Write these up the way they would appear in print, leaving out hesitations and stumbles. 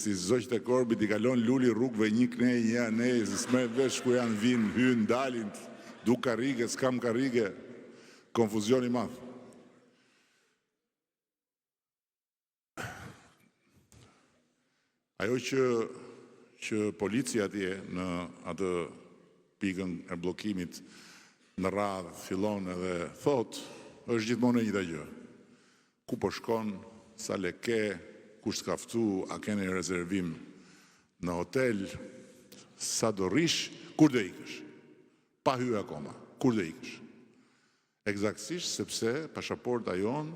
Si zoqët e Korbit i kalon luli rrugëve një knej, një anej, se s'me vesh ku janë vinë, hynë, dalin, du karrige, s'kam karrige, konfuzioni madh. Ajo që policia atje në atë pikën e bllokimit në radhë fillon edhe thot, është gjithmonë e njëjta gjë. Ku po shkon, sa leke, kush s'ka ftu, a kene rezervim në hotel, sa do rish, kur do ikësh. Pa hyrë akoma, kur do ikësh. Eksaktësisht sepse pasaporta jon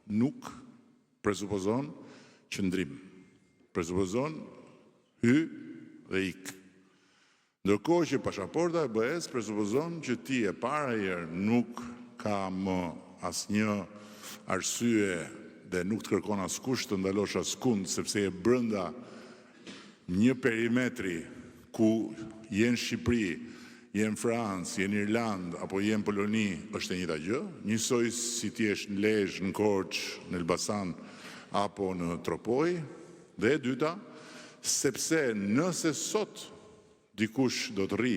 nuk presupozon qëndrim. Presupozon hy dhe ik. Ndërkohë që pasaporta e BE-s presupozon që ti e para herë nuk ka më asnjë arsye dhe nuk të kërkon askush të ndalosh askund, sepse je brenda një perimetri ku jenë Shqipëri, jenë Francë, jenë Irlandë, apo jenë Poloni, është e njëjta gjë. Njësoj si ti jesh në Lezhë, në Korçë, në Elbasan, apo në Tropoj. Dhe e dyta, sepse nëse sot dikush do të rri,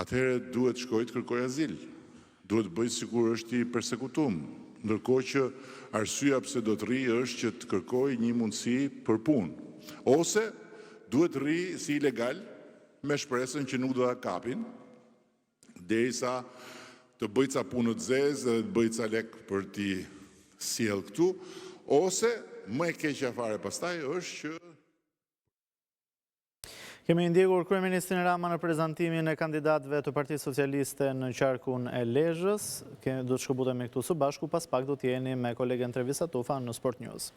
atëherë duhet shkojë të kërkojë azil. Duhet bëjë sikur është i përsekutum. Ndërkohë që arsyeja pse do të rri është që të kërkojë një mundësi për punë. Ose duhet rri si ilegal me shpresën që nuk do ta kapin, derisa të bëjë ca punë të zezë dhe të bëjë ca lek për t'i sjell këtu, ose më e keqja fare pastaj është që Kemi ndjekur kryeministrin Rama në prezantimin e kandidatëve të Partisë Socialiste në qarkun e Lezhës. Do të shkëputemi këtu së bashku, pas pak do t'jeni me kolegen Trevisa Tufa në Sport News.